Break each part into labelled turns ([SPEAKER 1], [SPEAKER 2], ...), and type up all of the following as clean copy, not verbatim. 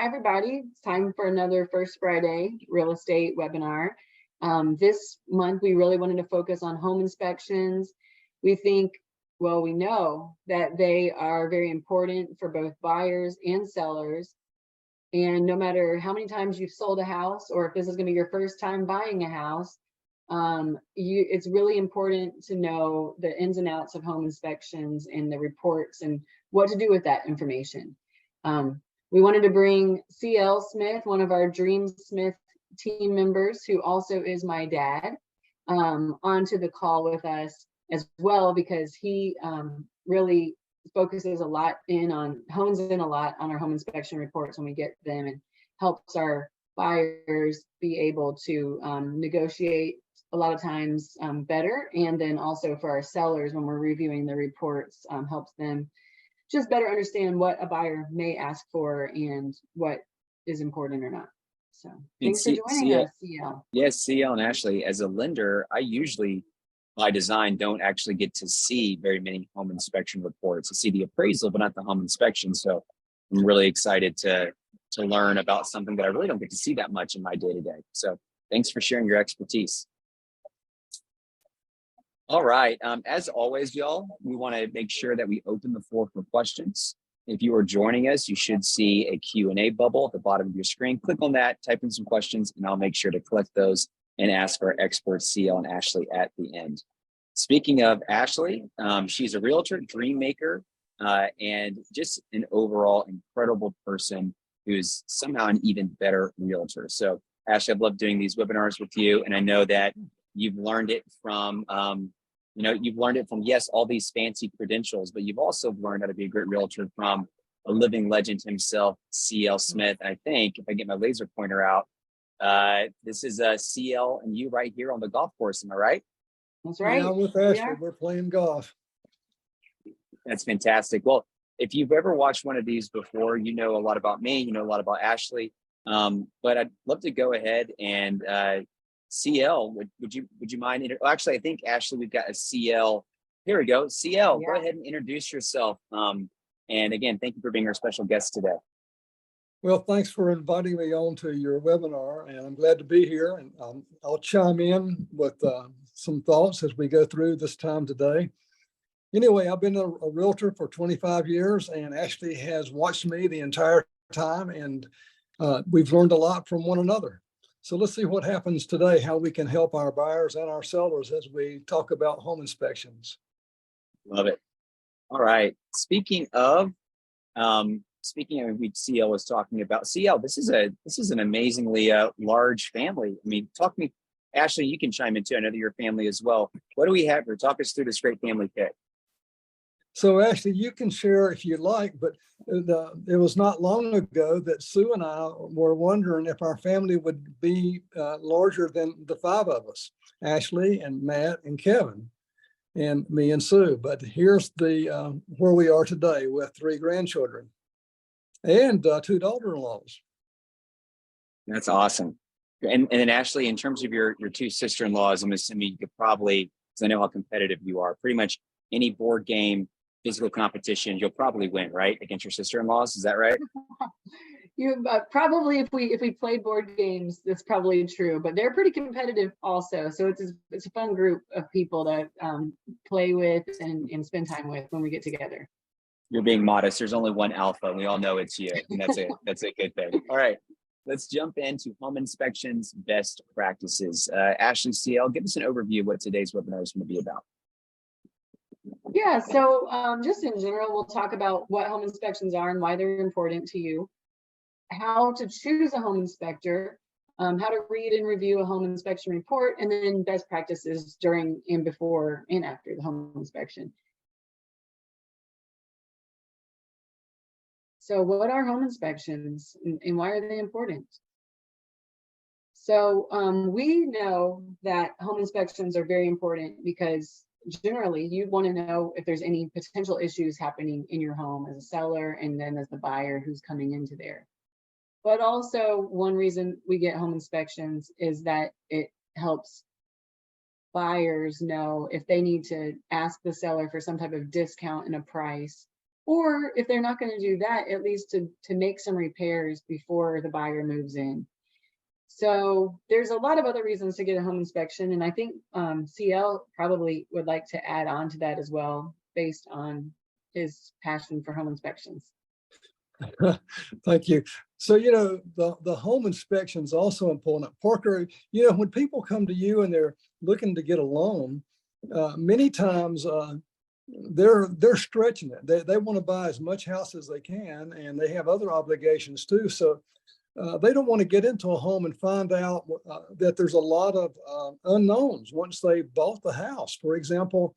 [SPEAKER 1] everybody. It's time for another First Friday real estate webinar. This month, we really wanted to focus on home inspections. We think, well, we know that they are very important for both buyers and sellers. And no matter how many times you've sold a house, or if this is going to be your first time buying a house, it's really important to know the ins and outs of home inspections and the reports and what to do with that information. We wanted to bring CL Smith, one of our Dream Smith team members, who also is my dad, onto the call with us as well, because he really focuses a lot hones in a lot on our home inspection reports when we get them, and helps our buyers be able to negotiate a lot of times better. And then also for our sellers, when we're reviewing the reports, helps them just better understand what a buyer may ask for and what is important or not. So thanks for joining us, CL.
[SPEAKER 2] Yes, CL and Ashley, as a lender, I usually by design don't actually get to see very many home inspection reports. I see the appraisal, but not the home inspection. So I'm really excited to learn about something that I really don't get to see that much in my day-to-day. So thanks for sharing your expertise. All right. As always, y'all, we want to make sure that we open the floor for questions. If you are joining us, you should see a Q&A bubble at the bottom of your screen. Click on that, type in some questions, and I'll make sure to collect those and ask our experts, CL and Ashley, at the end. Speaking of Ashley, she's a realtor, dream maker, and just an overall incredible person who's somehow an even better realtor. So Ashley, I've loved doing these webinars with you, and I know that you've learned it from yes, all these fancy credentials, but you've also learned how to be a great realtor from a living legend himself, CL Smith. I think if I get my laser pointer out, this is CL and you right here on the golf course. Am I right?
[SPEAKER 1] That's right.
[SPEAKER 3] Yeah, with Ashley, we're playing golf.
[SPEAKER 2] That's fantastic. Well, if you've ever watched one of these before, you know a lot about me, you know a lot about Ashley. But I'd love to go ahead and CL, would you mind? Actually, I think Ashley, we've got a CL. Here we go. CL, Go ahead and introduce yourself. And again, thank you for being our special guest today.
[SPEAKER 3] Well, thanks for inviting me on to your webinar, and I'm glad to be here. And I'll chime in with some thoughts as we go through this time today. Anyway, I've been a realtor for 25 years, and Ashley has watched me the entire time, and we've learned a lot from one another. So let's see what happens today, how we can help our buyers and our sellers as we talk about home inspections.
[SPEAKER 2] Love it. All right. Speaking of CL was talking about, CL, this is an amazingly large family. I mean, talk to me, Ashley, you can chime in too. I know that your family as well. What do we have here? Talk us through this great family kit.
[SPEAKER 3] So Ashley, you can share if you like, but it was not long ago that Sue and I were wondering if our family would be larger than the 5 of us, Ashley and Matt and Kevin and me and Sue. But here's the where we are today with 3 grandchildren and 2 daughter-in-laws.
[SPEAKER 2] That's awesome. And then Ashley, in terms of your 2 sister-in-laws, I'm assuming you could probably, because I know how competitive you are, pretty much any board game, physical competition, you'll probably win, right? Against your sister-in-laws, is that right?
[SPEAKER 1] Probably if we play board games, that's probably true, but they're pretty competitive also. So it's a fun group of people to play with and spend time with when we get together.
[SPEAKER 2] You're being modest. There's only one alpha, and we all know it's you. And that's a good thing. All right, let's jump into home inspections best practices. Ashley, CL, give us an overview of what today's webinar is going to be about.
[SPEAKER 1] Yeah, so just in general, we'll talk about what home inspections are and why they're important to you, how to choose a home inspector, how to read and review a home inspection report, and then best practices during and before and after the home inspection. So what are home inspections and why are they important? So we know that home inspections are very important because generally you want to know if there's any potential issues happening in your home as a seller and then as the buyer who's coming into there. But also one reason we get home inspections is that it helps buyers know if they need to ask the seller for some type of discount in a price, Or if they're not going to do that, at least to make some repairs before the buyer moves in. So there's a lot of other reasons to get a home inspection. And I think CL probably would like to add on to that as well, based on his passion for home inspections.
[SPEAKER 3] Thank you. So, the home inspection is also important. Parker, when people come to you and they're looking to get a loan, many times they're stretching it. They want to buy as much house as they can, and they have other obligations too. So they don't want to get into a home and find out that there's a lot of unknowns once they bought the house. For example,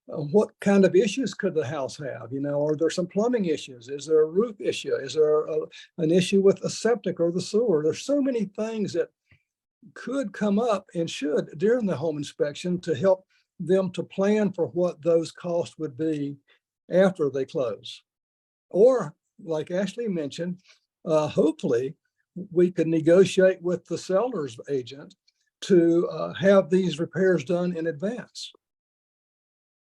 [SPEAKER 3] what kind of issues could the house have? Are there some plumbing issues? Is there a roof issue? Is there an issue with a septic or the sewer? There's so many things that could come up and should during the home inspection to help them to plan for what those costs would be after they close. Or, like Ashley mentioned, hopefully we could negotiate with the seller's agent to have these repairs done in advance.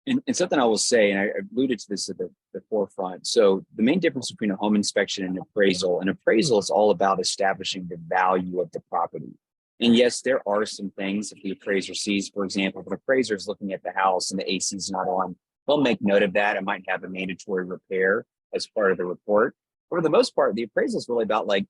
[SPEAKER 2] And something I will say, and I alluded to this at the forefront. So the main difference between a home inspection and an appraisal is all about establishing the value of the property. And yes, there are some things if the appraiser sees, for example, if an appraiser is looking at the house and the AC is not on, they'll make note of that. It might have a mandatory repair as part of the report. For the most part, the appraisal is really about like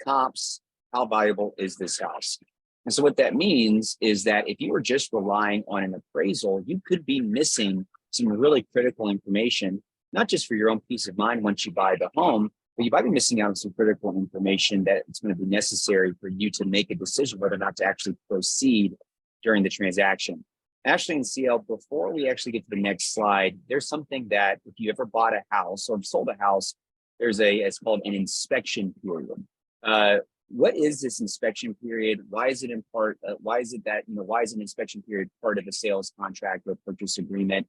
[SPEAKER 2] comps, how valuable is this house? And so what that means is that if you were just relying on an appraisal, you could be missing some really critical information, not just for your own peace of mind once you buy the home, but you might be missing out on some critical information that it's going to be necessary for you to make a decision whether or not to actually proceed during the transaction. Ashley and CL, before we actually get to the next slide, there's something that if you ever bought a house or sold a house, it's called an inspection period. What is this inspection period? Why is it why is an inspection period part of a sales contract or purchase agreement?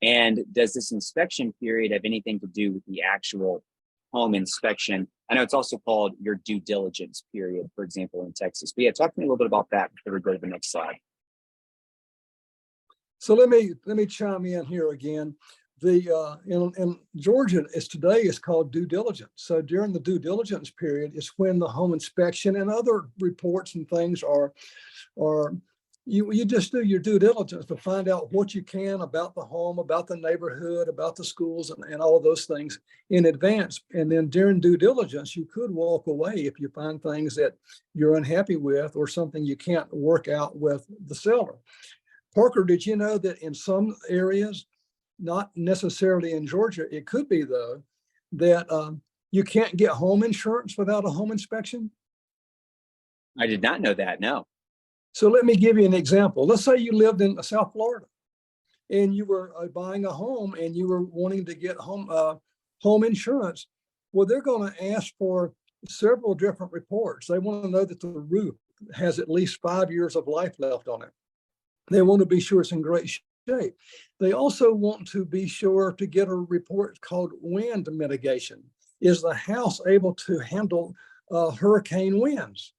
[SPEAKER 2] And does this inspection period have anything to do with the actual home inspection? I know it's also called your due diligence period, for example, in Texas. But yeah, talk to me a little bit about that before we go to the next slide.
[SPEAKER 3] So let me chime in here again. In Georgia, today is called due diligence. So during the due diligence period, it's when the home inspection and other reports and things are you just do your due diligence to find out what you can about the home, about the neighborhood, about the schools, and all of those things in advance. And then during due diligence, you could walk away if you find things that you're unhappy with or something you can't work out with the seller. Parker, did you know that in some areas, not necessarily in Georgia, it could be though, that you can't get home insurance without a home inspection?
[SPEAKER 2] I did not know that, no.
[SPEAKER 3] So let me give you an example. Let's say you lived in South Florida and you were buying a home and you were wanting to get home insurance. Well, they're going to ask for several different reports. They want to know that the roof has at least 5 years of life left on it. They want to be sure it's in great shape. They also want to be sure to get a report called wind mitigation. Is the house able to handle hurricane winds?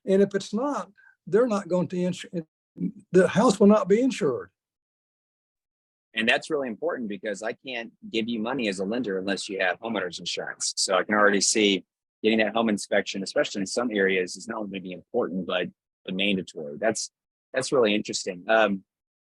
[SPEAKER 3] And if it's not, they're not going to the house will not be insured.
[SPEAKER 2] And that's really important because I can't give you money as a lender unless you have homeowners insurance. So I can already see getting that home inspection, especially in some areas, is not only going to be important, but mandatory. That's really interesting.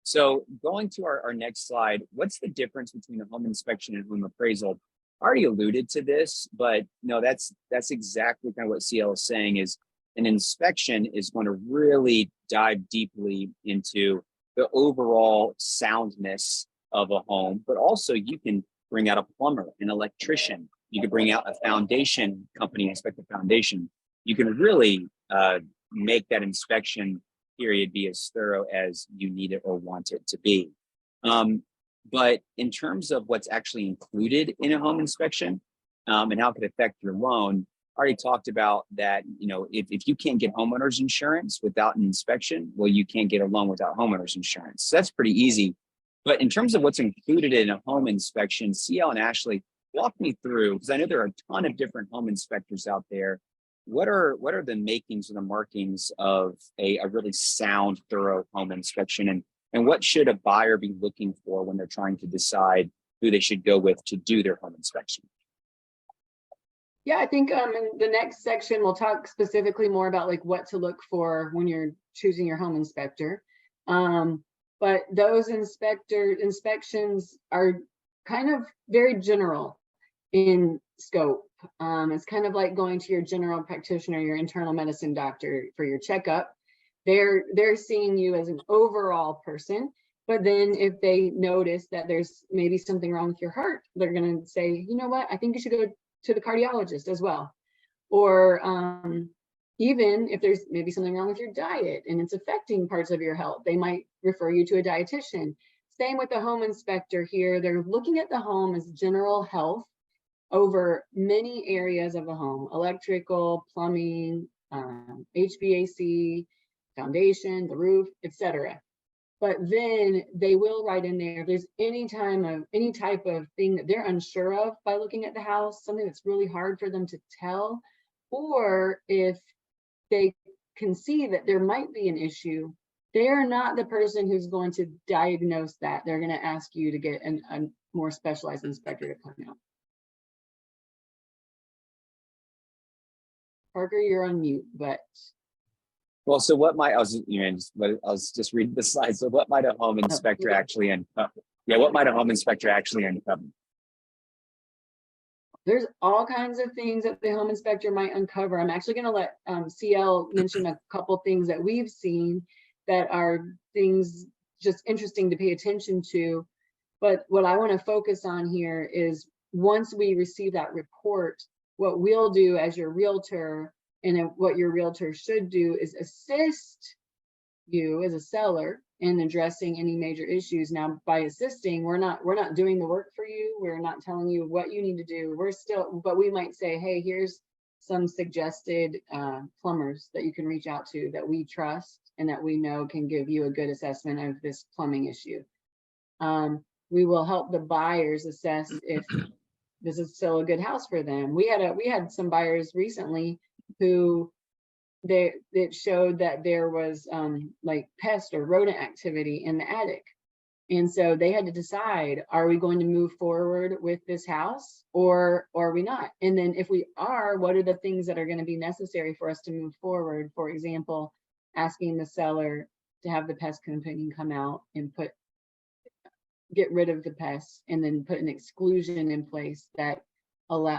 [SPEAKER 2] So going to our next slide, what's the difference between a home inspection and home appraisal? I already alluded to this, but no, that's exactly kind of what CL is saying is an inspection is going to really dive deeply into the overall soundness of a home, but also you can bring out a plumber, an electrician. You can bring out a foundation company, inspect the foundation. You can really make that inspection period be as thorough as you need it or want it to be. But in terms of what's actually included in a home inspection and how it could affect your loan, I already talked about that, if you can't get homeowners insurance without an inspection, well, you can't get a loan without homeowners insurance. So that's pretty easy. But in terms of what's included in a home inspection, CL and Ashley, walk me through, because I know there are a ton of different home inspectors out there. What are the makings or the markings of a really sound, thorough home inspection? And what should a buyer be looking for when they're trying to decide who they should go with to do their home inspection.
[SPEAKER 1] Yeah, I think in the next section, we'll talk specifically more about like what to look for when you're choosing your home inspector. But those inspections are kind of very general in scope. It's kind of like going to your general practitioner, your internal medicine doctor for your checkup. They're seeing you as an overall person, but then if they notice that there's maybe something wrong with your heart, they're going to say, you know what, I think you should go to the cardiologist as well. Or even if there's maybe something wrong with your diet and it's affecting parts of your health, they might refer you to a dietitian. Same with the home inspector here. They're looking at the home as general health over many areas of the home: electrical, plumbing, HVAC, foundation, the roof, etc. But then they will write in there if there's any type of thing that they're unsure of by looking at the house, something that's really hard for them to tell, or if they can see that there might be an issue, they're not the person who's going to diagnose that. They're going to ask you to get a more specialized inspector to come out. Parker, you're on mute, but.
[SPEAKER 2] Well, so what might, I was just reading the slide. So what might a home inspector actually uncover? Yeah, what might a home inspector actually uncover?
[SPEAKER 1] There's all kinds of things that the home inspector might uncover. I'm actually going to let CL mention a couple things that we've seen that are things just interesting to pay attention to. But what I want to focus on here is once we receive that report, what we'll do as your realtor and what your realtor should do is assist you as a seller in addressing any major issues. Now, by assisting, we're not doing the work for you. We're not telling you what you need to do. But we might say, hey, here's some suggested plumbers that you can reach out to that we trust and that we know can give you a good assessment of this plumbing issue. We will help the buyers assess if this is still a good house for them. We had some buyers recently who it showed that there was like pest or rodent activity in the attic. And so they had to decide, are we going to move forward with this house or are we not? And then if we are, what are the things that are going to be necessary for us to move forward? For example, asking the seller to have the pest company come out and get rid of the pests and then put an exclusion in place that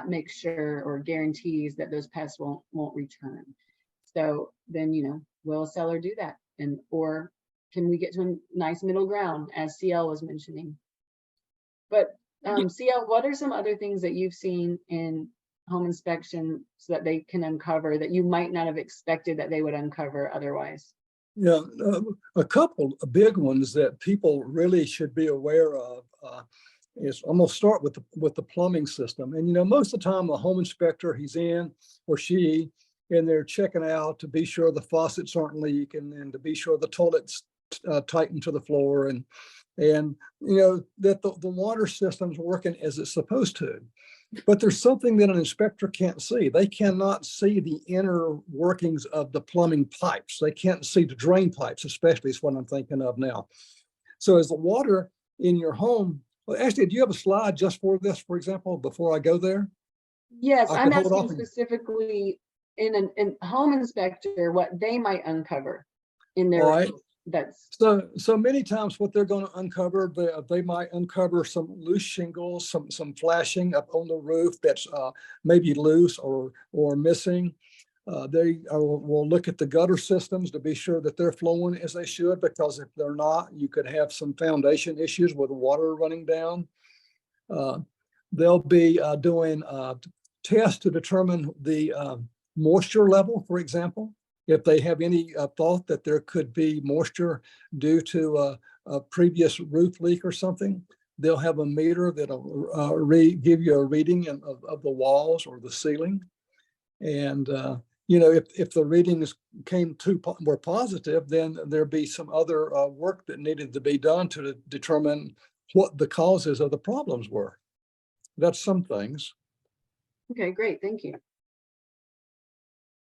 [SPEAKER 1] makes sure or guarantees that those pests won't return. So then, will a seller do that? Or can we get to a nice middle ground, as CL was mentioning? But CL, what are some other things that you've seen in home inspection so that they can uncover that you might not have expected that they would uncover otherwise?
[SPEAKER 3] Yeah, a couple of big ones that people really should be aware of is, I'm going to start with the plumbing system. And most of the time, the home inspector, he's in or she, and they're checking out to be sure the faucets aren't leaking and to be sure the toilet's tightened to the floor and that the water system's working as it's supposed to. But there's something that an inspector can't see. They cannot see the inner workings of the plumbing pipes. They can't see the drain pipes, especially is what I'm thinking of now. So as the water in your home, well, actually, do you have a slide just for this, for example, before I go there?
[SPEAKER 1] Yes, I'm asking specifically in a home inspector what they might uncover in their
[SPEAKER 3] right.
[SPEAKER 1] That's
[SPEAKER 3] so many times what they're going to uncover, they might uncover some loose shingles, some flashing up on the roof that's maybe loose or missing. They will look at the gutter systems to be sure that they're flowing as they should, because if they're not, you could have some foundation issues with water running down. They'll be doing tests to determine the moisture level, for example. If they have any thought that there could be moisture due to a previous roof leak or something, they'll have a meter that'll give you a reading of the walls or the ceiling. And if the readings were positive, then there'd be some other work that needed to be done to determine what the causes of the problems were. That's some things.
[SPEAKER 1] okay, great, thank you.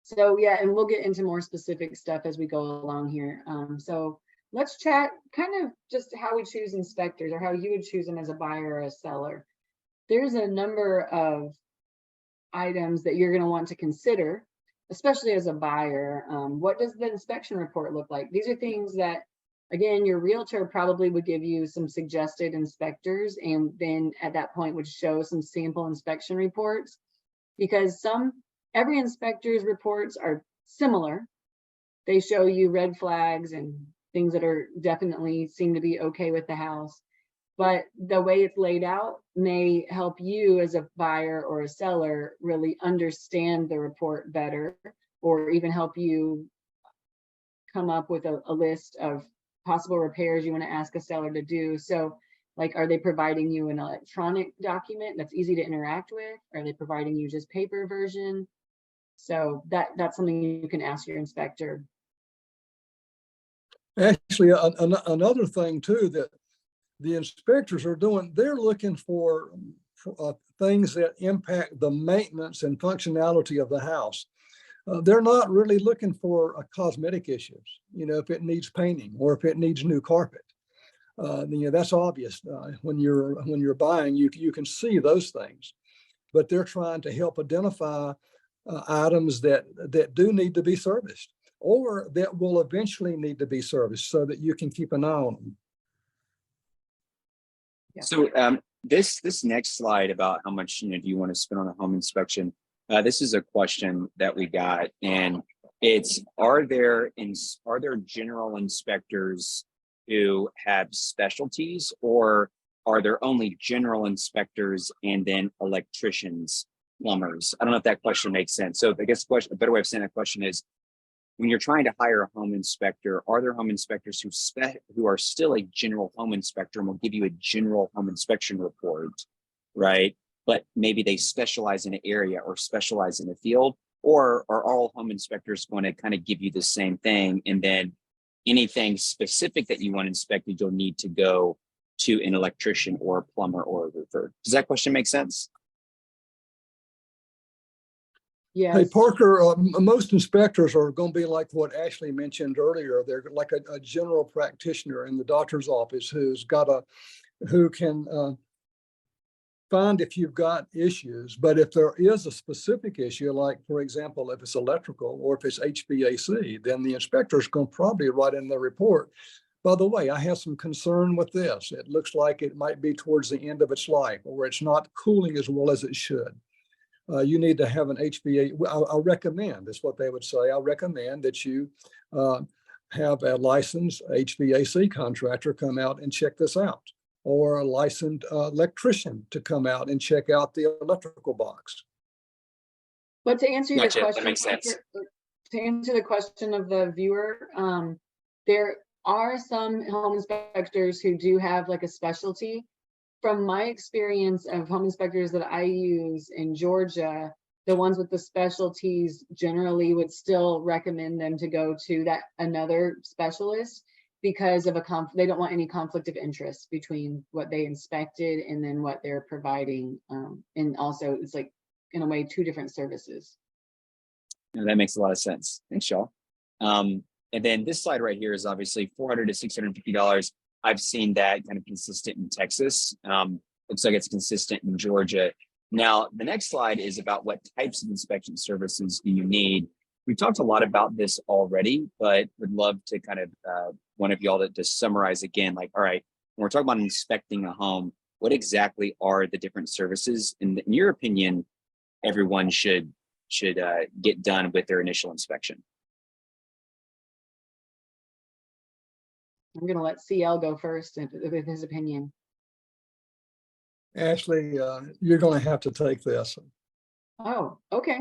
[SPEAKER 1] So yeah, and we'll get into more specific stuff as we go along here. So let's chat kind of just how we choose inspectors, or how you would choose them as a buyer or a seller. There's a number of items that you're going to want to consider, especially as a buyer. What does the inspection report look like? These are things that, again, your realtor probably would give you some suggested inspectors, and then at that point would show some sample inspection reports, because every inspector's reports are similar. They show you red flags and things that are definitely seem to be okay with the house. But the way it's laid out may help you as a buyer or a seller really understand the report better, or even help you come up with a list of possible repairs you want to ask a seller to do. So, like, are they providing you an electronic document that's easy to interact with? Are they providing you just paper version? So that's something you can ask your inspector.
[SPEAKER 3] Actually, another thing too that the inspectors are doing, they're looking for things that impact the maintenance and functionality of the house. They're not really looking for cosmetic issues. You know, if it needs painting or if it needs new carpet. You know, that's obvious. When you're buying, you can see those things, but they're trying to help identify items that do need to be serviced, or that will eventually need to be serviced, so that you can keep an eye on them.
[SPEAKER 1] Yeah.
[SPEAKER 2] So this next slide about how much do you want to spend on a home inspection? This is a question that we got, and it's are there general inspectors who have specialties, or are there only general inspectors and then electricians, plumbers? I don't know if that question makes sense. So I guess a better way of saying that question is, when you're trying to hire a home inspector, are there home inspectors who are still a general home inspector and will give you a general home inspection report, right? But maybe they specialize in an area or specialize in a field, or are all home inspectors going to kind of give you the same thing, and then anything specific that you want inspected, you'll need to go to an electrician or a plumber or a roofer? Does that question make sense?
[SPEAKER 1] Yes.
[SPEAKER 3] Hey, Parker, most inspectors are going to be like what Ashley mentioned earlier. They're like a general practitioner in the doctor's office who can find if you've got issues. But if there is a specific issue, like, for example, if it's electrical or if it's HVAC, then the inspector is going to probably write in the report, by the way, I have some concern with this. It looks like it might be towards the end of its life, or it's not cooling as well as it should. You need to have an HVAC. I recommend, is what they would say. I recommend that you have a licensed HVAC contractor come out and check this out, or a licensed electrician to come out and check out the electrical box.
[SPEAKER 1] But to answer your
[SPEAKER 2] Gotcha, that
[SPEAKER 1] question,
[SPEAKER 2] makes sense.
[SPEAKER 1] to answer the question of the viewer, there are some home inspectors who do have like a specialty. From my experience of home inspectors that I use in Georgia, the ones with the specialties generally would still recommend them to go to another specialist, because of they don't want any conflict of interest between what they inspected and then what they're providing. And also it's like, in a way, two different services.
[SPEAKER 2] Yeah, that makes a lot of sense. Thanks, y'all. And then this slide right here is obviously $400 to $650. I've seen that kind of consistent in Texas. Looks like it's consistent in Georgia. Now, the next slide is about what types of inspection services do you need. We talked a lot about this already, but would love to kind of one of y'all to summarize again, like, all right, when we're talking about inspecting a home, what exactly are the different services? In your opinion, everyone should get done with their initial inspection?
[SPEAKER 1] I'm going to let CL go first with his opinion.
[SPEAKER 3] Ashley, you're going to have to take this.
[SPEAKER 1] Oh, okay.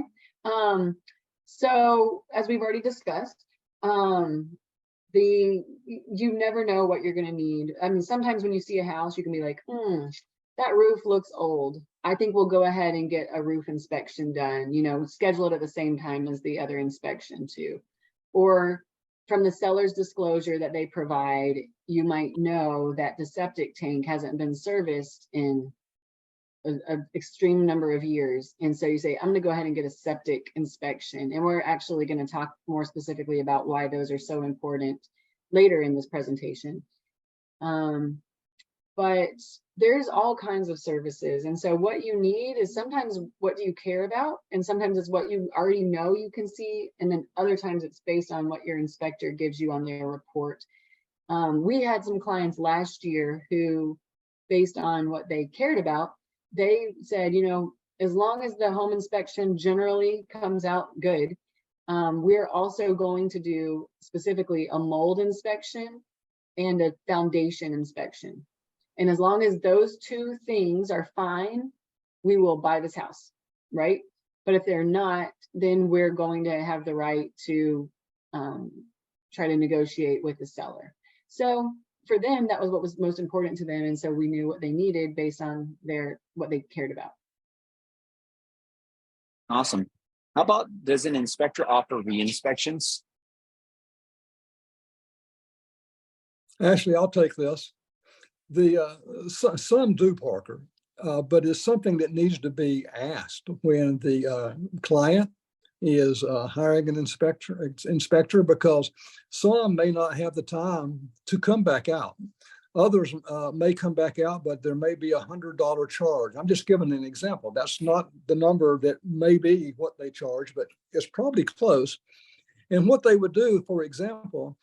[SPEAKER 1] So as we've already discussed, you never know what you're going to need. I mean, sometimes when you see a house, you can be like, that roof looks old. I think we'll go ahead and get a roof inspection done, schedule it at the same time as the other inspection too. Or from the seller's disclosure that they provide, you might know that the septic tank hasn't been serviced in an extreme number of years. And so you say, I'm going to go ahead and get a septic inspection. And we're actually going to talk more specifically about why those are so important later in this presentation. But there's all kinds of services. And so what you need is sometimes what do you care about? And sometimes it's what you already know you can see. And then other times it's based on what your inspector gives you on their report. We had some clients last year who, based on what they cared about, they said, you know, as long as the home inspection generally comes out good, we're also going to do specifically a mold inspection and a foundation inspection. And as long as those two things are fine, we will buy this house, right? But if they're not, then we're going to have the right to try to negotiate with the seller. So for them, that was what was most important to them. And so we knew what they needed based on what they cared about.
[SPEAKER 2] Awesome. How about, does an inspector offer re-inspections?
[SPEAKER 3] Ashley, I'll take this. Some do, Parker, but it's something that needs to be asked when the client is hiring an inspector, because some may not have the time to come back out. Others may come back out, but there may be $100 charge. I'm just giving an example. That's not the number that may be what they charge, but it's probably close. And what they would do, for example,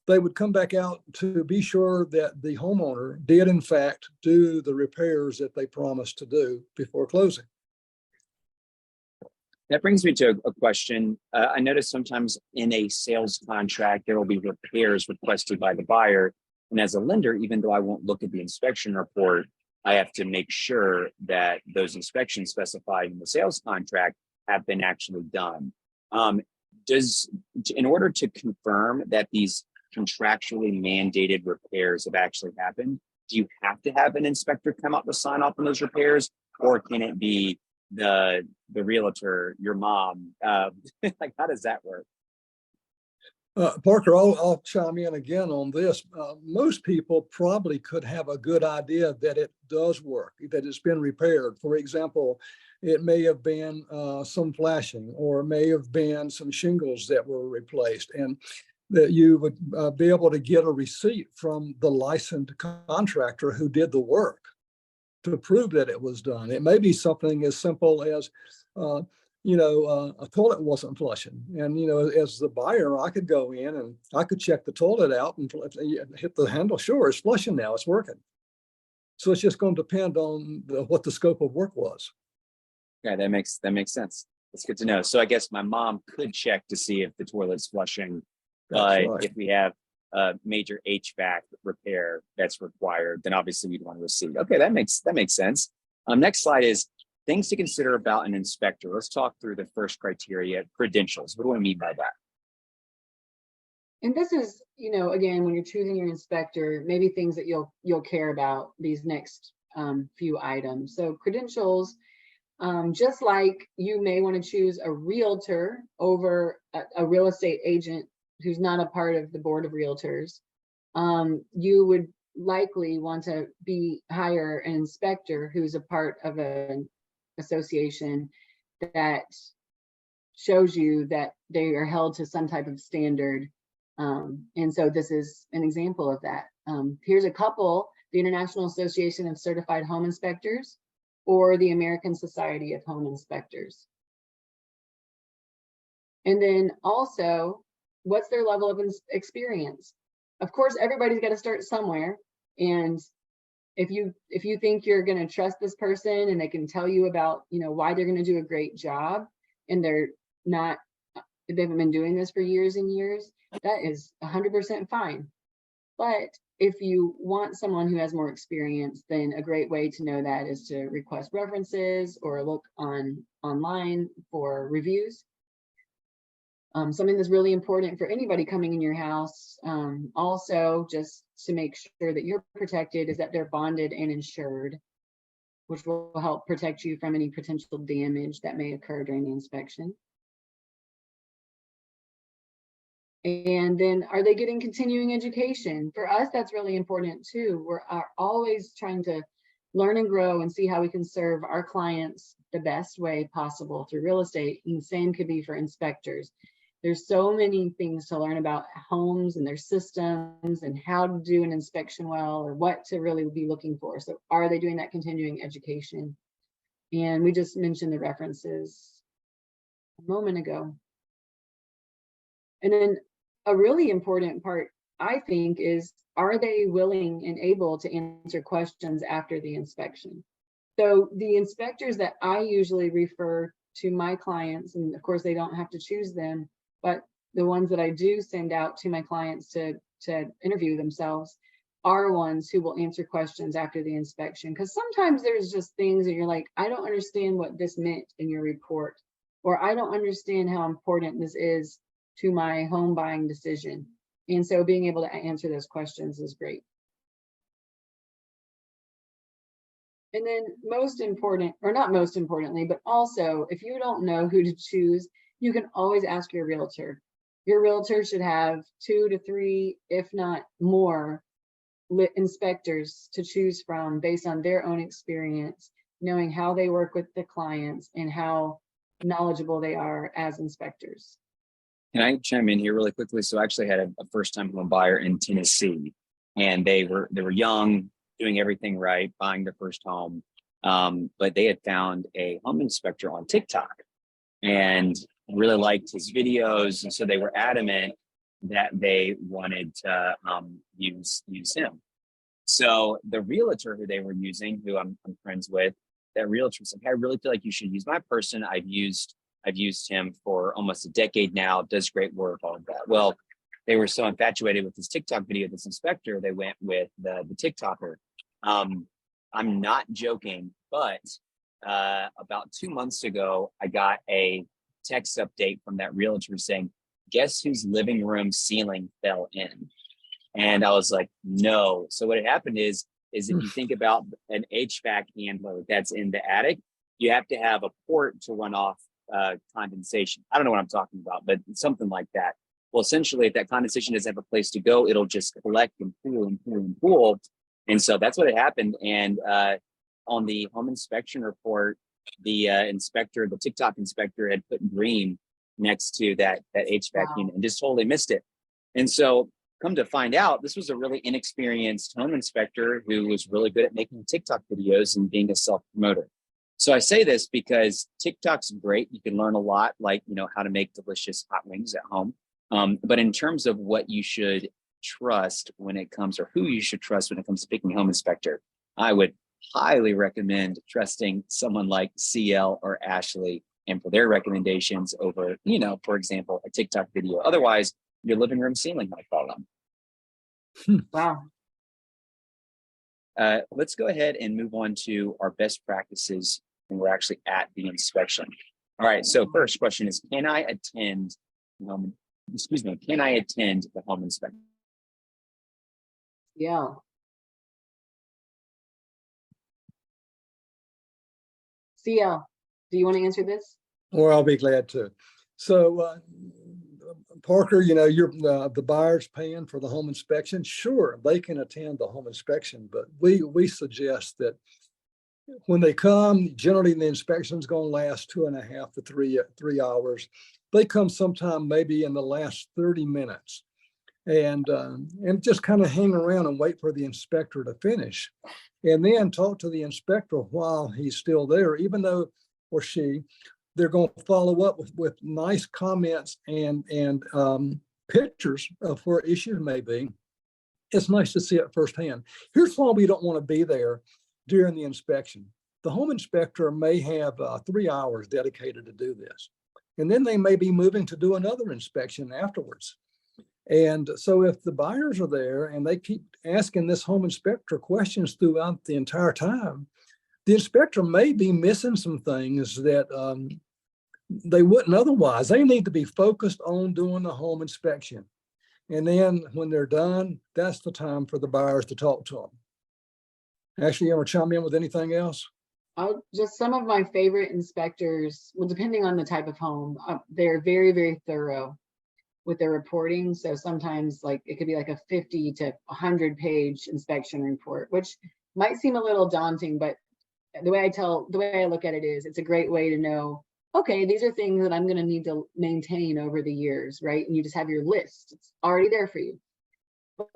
[SPEAKER 3] they would come back out to be sure that the homeowner did in fact do the repairs that they promised to do before closing.
[SPEAKER 2] That brings me to a question. I noticed sometimes in a sales contract, there will be repairs requested by the buyer. And as a lender, even though I won't look at the inspection report, I have to make sure that those inspections specified in the sales contract have been actually done. In order to confirm that these contractually mandated repairs have actually happened, do you have to have an inspector come out to sign off on those repairs, or can it be the realtor, your mom? Like, how does that work?
[SPEAKER 3] Parker, I'll chime in again on this. Most people probably could have a good idea that it does work, that it's been repaired. For example, it may have been some flashing, or may have been some shingles that were replaced, and that you would be able to get a receipt from the licensed contractor who did the work to prove that it was done. It may be something as simple as, a toilet wasn't flushing. And, as the buyer, I could go in and I could check the toilet out and hit the handle. Sure, it's flushing now, it's working. So it's just going to depend on what the scope of work was.
[SPEAKER 2] Yeah, that makes sense. That's good to know. So I guess my mom could check to see if the toilet's flushing. But
[SPEAKER 3] right.
[SPEAKER 2] If we have a major HVAC repair that's required, then obviously we'd want to receive. Okay, that makes sense. Next slide is things to consider about an inspector. Let's talk through the first criteria, credentials. What do I mean by that?
[SPEAKER 1] And this is, again, when you're choosing your inspector, maybe things that you'll care about, these next few items. So credentials, just like you may want to choose a realtor over a real estate agent who's not a part of the board of realtors, you would likely want to hire an inspector who's a part of an association that shows you that they are held to some type of standard. And so this is an example of that. Here's a couple: the International Association of Certified Home Inspectors or the American Society of Home Inspectors. And then also, what's their level of experience? Of course, everybody's got to start somewhere. And if you think you're going to trust this person and they can tell you about, why they're going to do a great job, and they haven't been doing this for years and years, that is 100% fine. But if you want someone who has more experience, then a great way to know that is to request references or look online for reviews. Something that's really important for anybody coming in your house, also just to make sure that you're protected, is that they're bonded and insured, which will help protect you from any potential damage that may occur during the inspection. And then, are they getting continuing education? For us, that's really important too. We're always trying to learn and grow and see how we can serve our clients the best way possible through real estate. And the same could be for inspectors. There's so many things to learn about homes and their systems and how to do an inspection well, or what to really be looking for. So are they doing that continuing education? And we just mentioned the references a moment ago. And then a really important part, I think, is, are they willing and able to answer questions after the inspection? So the inspectors that I usually refer to my clients, and of course they don't have to choose them, but the ones that I do send out to my clients to interview themselves are ones who will answer questions after the inspection. Because sometimes there's just things that you're like, I don't understand what this meant in your report, or I don't understand how important this is to my home buying decision. And so being able to answer those questions is great. And then most important, or not most importantly, but also if you don't know who to choose, you can always ask your realtor. Your realtor should have 2 to 3, if not more, inspectors to choose from based on their own experience, knowing how they work with the clients and how knowledgeable they are as inspectors.
[SPEAKER 2] Can I chime in here really quickly? So I actually had a first-time home buyer in Tennessee, and they were young, doing everything right, buying their first home, but they had found a home inspector on TikTok and really liked his videos, and so they were adamant that they wanted to use him. So the realtor who they were using, who I'm friends with, that realtor said, "Hey, I really feel like you should use my person. I've used him for almost a decade now, does great work, all of that." Well, they were so infatuated with this TikTok video, this inspector, they went with the TikToker. I'm not joking, but about 2 months ago, I got a text update from that realtor saying, "Guess whose living room ceiling fell in?" And I was like, no. So what had happened is if you think about an HVAC handler that's in the attic, you have to have a port to run off condensation. I don't know what I'm talking about, but something like that. Well, essentially, if that condensation doesn't have a place to go, it'll just collect and pool and pool and pool. And so that's what had happened. And on the home inspection report, the inspector, the TikTok inspector, had put green next to that HVAC unit and just totally missed it. And so come to find out, this was a really inexperienced home inspector who was really good at making TikTok videos and being a self-promoter. So I say this because TikTok's great. You can learn a lot, like, how to make delicious hot wings at home. But in terms of what you should trust when it comes, or who you should trust when it comes to picking a home inspector, I would highly recommend trusting someone like CL or Ashley and for their recommendations over, for example, a TikTok video. Otherwise, your living room ceiling might fall on.
[SPEAKER 1] Wow.
[SPEAKER 2] Let's go ahead and move on to our best practices when we're actually at the inspection. All right. So first question is, can I attend the home inspection?
[SPEAKER 1] Yeah. CL, do you want to answer this?
[SPEAKER 3] Or I'll be glad to. So, Parker, you're the buyer's paying for the home inspection. Sure, they can attend the home inspection, but we suggest that when they come, generally the inspection is going to last 2.5 to 3 hours. They come sometime maybe in the last 30 minutes, and just kind of hang around and wait for the inspector to finish, and then talk to the inspector while he's still there, even though or she. They're going to follow up with nice comments and pictures of where issues may be. It's nice to see it firsthand. Here's why we don't want to be there during the inspection. The home inspector may have 3 hours dedicated to do this, and then they may be moving to do another inspection afterwards. And so if the buyers are there and they keep asking this home inspector questions throughout the entire time, the inspector may be missing some things that they wouldn't otherwise. They need to be focused on doing the home inspection. And then when they're done, that's the time for the buyers to talk to them. Ashley, you want to chime in with anything else?
[SPEAKER 1] Just some of my favorite inspectors, well, depending on the type of home, they're very, very thorough with their reporting. So sometimes it could be like a 50 to 100 page inspection report, which might seem a little daunting, but the way I look at it is, it's a great way to know okay, these are things that I'm going to need to maintain over the years, right? And you just have your list. It's already there for you.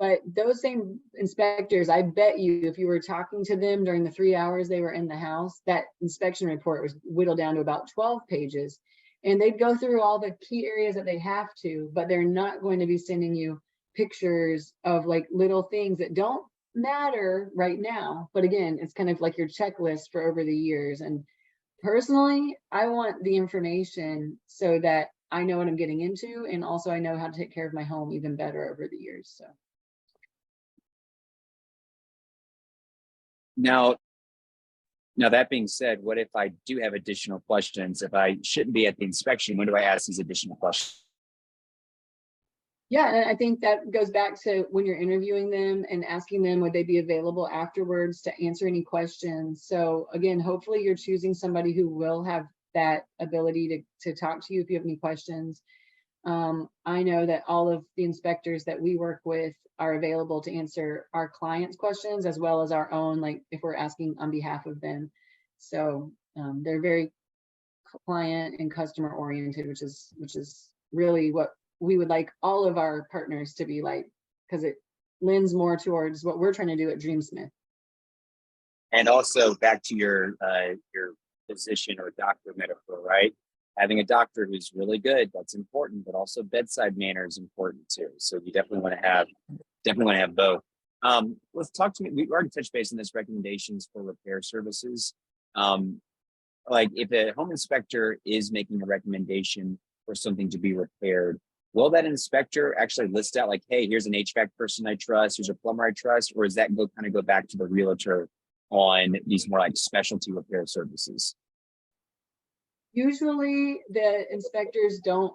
[SPEAKER 1] But those same inspectors, I bet you, if you were talking to them during the 3 hours they were in the house, that inspection report was whittled down to about 12 pages. And they'd go through all the key areas that they have to, but they're not going to be sending you pictures of like little things that don't matter right now. But again, it's kind of like your checklist for over the years. And personally, I want the information so that I know what I'm getting into, and also I know how to take care of my home even better over the years. So.
[SPEAKER 2] Now that being said, what if I do have additional questions? If I shouldn't be at the inspection, when do I ask these additional questions?
[SPEAKER 1] Yeah, and I think that goes back to when you're interviewing them and asking them, would they be available afterwards to answer any questions? So again, hopefully you're choosing somebody who will have that ability to talk to you if you have any questions. I know that all of the inspectors that we work with are available to answer our clients' questions as well as our own, like if we're asking on behalf of them. So they're very client and customer oriented, which is really what we would like all of our partners to be like, because it lends more towards what we're trying to do at Dreamsmith.
[SPEAKER 2] And also back to your physician or doctor metaphor, right? Having a doctor who's really good, that's important, but also bedside manner is important too. So you definitely want to have both. Let's talk to me. We already touched base on this, recommendations for repair services. Like if a home inspector is making a recommendation for something to be repaired, will that inspector actually list out like, hey, here's an HVAC person I trust, here's a plumber I trust, or does that go back to the realtor on these more like specialty repair services?
[SPEAKER 1] Usually the inspectors don't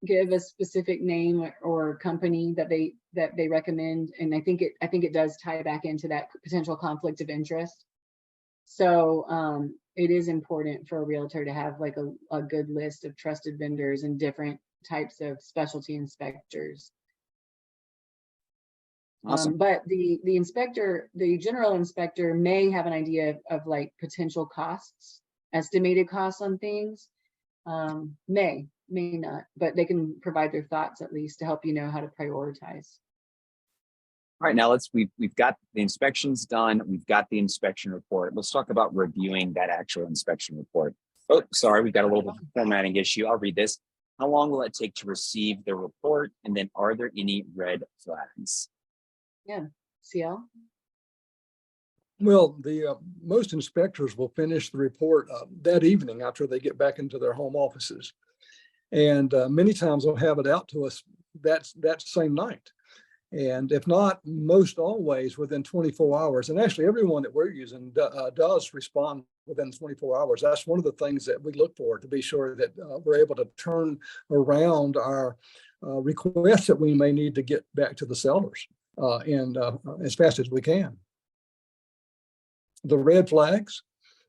[SPEAKER 1] give a specific name or company that they recommend. And I think it does tie back into that potential conflict of interest. So it is important for a realtor to have like a good list of trusted vendors and different types of specialty inspectors.
[SPEAKER 2] Awesome.
[SPEAKER 1] But the general inspector may have an idea of like potential costs, estimated costs on things. May not, but they can provide their thoughts at least to help you know how to prioritize.
[SPEAKER 2] All right, now we've got the inspections done. We've got the inspection report. Let's talk about reviewing that actual inspection report. Oh, sorry, we've got a little formatting issue. I'll read this. How long will it take to receive the report? And then are there any red flags?
[SPEAKER 1] Yeah, CL?
[SPEAKER 3] Well, the most inspectors will finish the report that evening after they get back into their home offices. And many times they'll have it out to us that same night. And if not, most always within 24 hours. And actually everyone that we're using does respond within 24 hours. That's one of the things that we look for, to be sure that we're able to turn around our requests that we may need to get back to the sellers and as fast as we can. The red flags,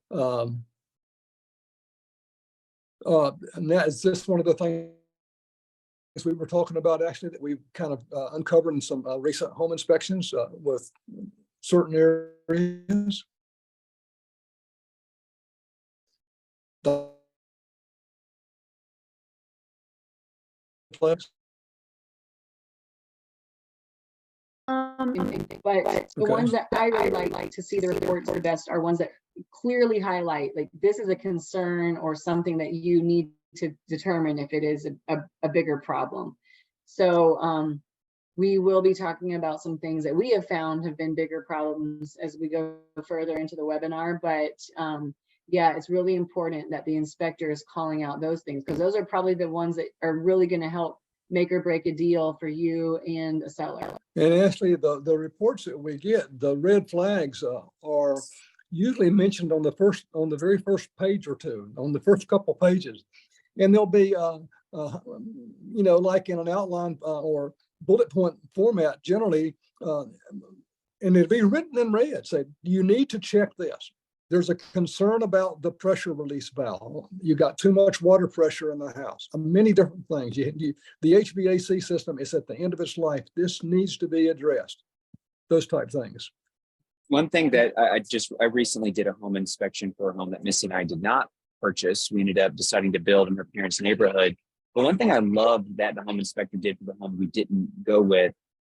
[SPEAKER 3] and that is just one of the things we were talking about, actually, that we kind of uncovered in some recent home inspections with certain areas. The flags.
[SPEAKER 1] But the ones that I really like to see the reports the best are ones that clearly highlight, like, this is a concern or something that you need to determine if it is a bigger problem. So we will be talking about some things that we have found have been bigger problems as we go further into the webinar. But yeah, it's really important that the inspector is calling out those things, because those are probably the ones that are really going to help make or break a deal for you and a seller.
[SPEAKER 3] And actually, the reports that we get, the red flags are usually mentioned on the very first page or two, on the first couple pages, and they'll be, you know, like in an outline or bullet point format generally, and it'll be written in red. Say, you need to check this. There's a concern about the pressure release valve. You got too much water pressure in the house. Many different things. The HVAC system is at the end of its life. This needs to be addressed. Those type things.
[SPEAKER 2] One thing that I recently did a home inspection for a home that Missy and I did not purchase. We ended up deciding to build in her parents' neighborhood. But one thing I loved that the home inspector did for the home we didn't go with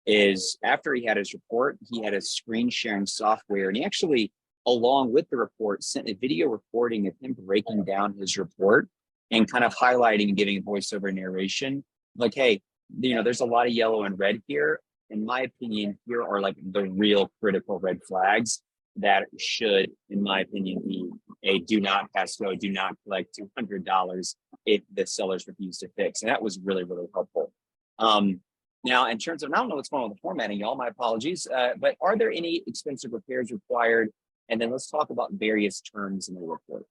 [SPEAKER 2] is after he had his report, he had a screen sharing software, and he actually, along with the report, sent a video recording of him breaking down his report and kind of highlighting and giving a voiceover narration. Like, hey, there's a lot of yellow and red here. In my opinion, here are like the real critical red flags that should, in my opinion, be a do not pass go, do not collect $200 if the sellers refuse to fix. And that was really, really helpful. Now, in terms of, I don't know what's going on with the formatting, y'all, my apologies, but are there any expensive repairs required? And then let's talk about various terms in the report.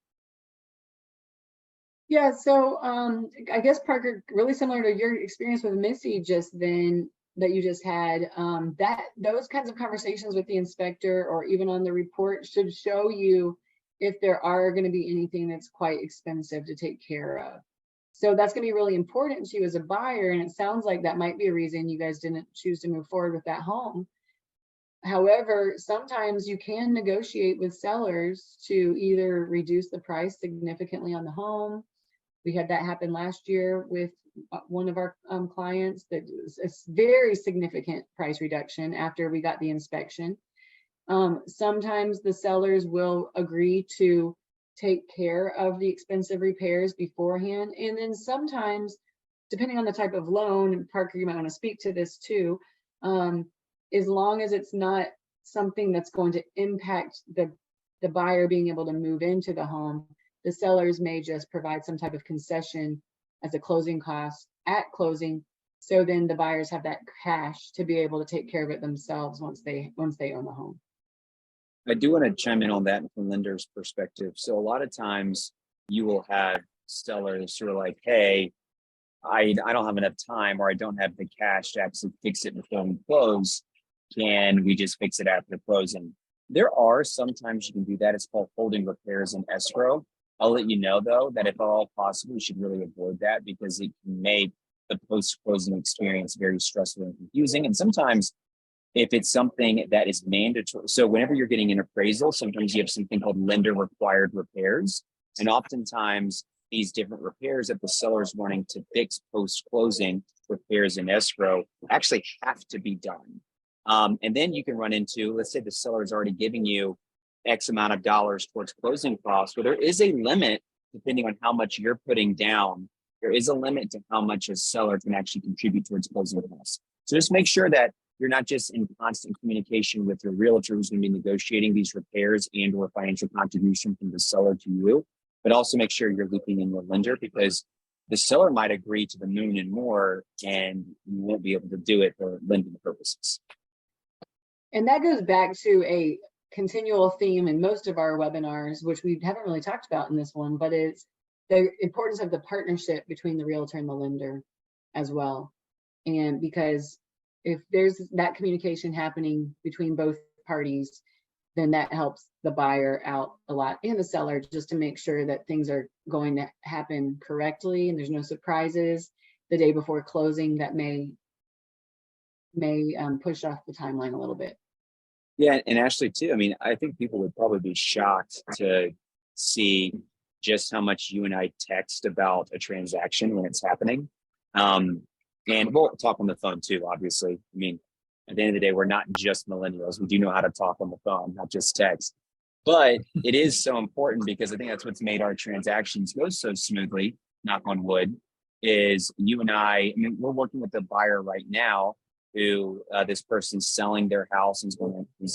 [SPEAKER 1] Yeah, so I guess Parker, really similar to your experience with Missy just then that you just had, that those kinds of conversations with the inspector or even on the report should show you if there are going to be anything that's quite expensive to take care of. So that's going to be really important to you as a buyer, and it sounds like that might be a reason you guys didn't choose to move forward with that home. However, sometimes you can negotiate with sellers to either reduce the price significantly on the home. We had that happen last year with one of our clients, that was a very significant price reduction after we got the inspection. Sometimes the sellers will agree to take care of the expensive repairs beforehand. And then sometimes, depending on the type of loan, and Parker, you might want to speak to this too, as long as it's not something that's going to impact the buyer being able to move into the home, the sellers may just provide some type of concession as a closing cost at closing. So then the buyers have that cash to be able to take care of it themselves once they own the home.
[SPEAKER 2] I do want to chime in on that from lender's perspective. So a lot of times you will have sellers who are like, hey, I don't have enough time, or I don't have the cash to actually fix it before we close. Can we just fix it after closing? There are sometimes you can do that. It's called holding repairs in escrow. I'll let you know, though, that if at all possible, you should really avoid that because it can make the post-closing experience very stressful and confusing. And sometimes if it's something that is mandatory, so whenever you're getting an appraisal, sometimes you have something called lender required repairs. And oftentimes these different repairs that the seller is wanting to fix post-closing, repairs in escrow, actually have to be done. And then you can run into, let's say the seller is already giving you X amount of dollars towards closing costs, where there is a limit, depending on how much you're putting down, there is a limit to how much a seller can actually contribute towards closing costs. So just make sure that you're not just in constant communication with your realtor who's going to be negotiating these repairs and or financial contribution from the seller to you, but also make sure you're looping in your lender, because the seller might agree to the moon and more, and you won't be able to do it for lending purposes.
[SPEAKER 1] And that goes back to a continual theme in most of our webinars, which we haven't really talked about in this one, but it's the importance of the partnership between the realtor and the lender as well. And because if there's that communication happening between both parties, then that helps the buyer out a lot and the seller, just to make sure that things are going to happen correctly and there's no surprises the day before closing that may push off the timeline a little bit.
[SPEAKER 2] Yeah, and Ashley too, I mean, I think people would probably be shocked to see just how much you and I text about a transaction when it's happening. And we'll talk on the phone too, obviously. I mean, at the end of the day, we're not just millennials. We do know how to talk on the phone, not just text. But it is so important because I think that's what's made our transactions go so smoothly, knock on wood, is you and I mean, we're working with the buyer right now who this person's selling their house and is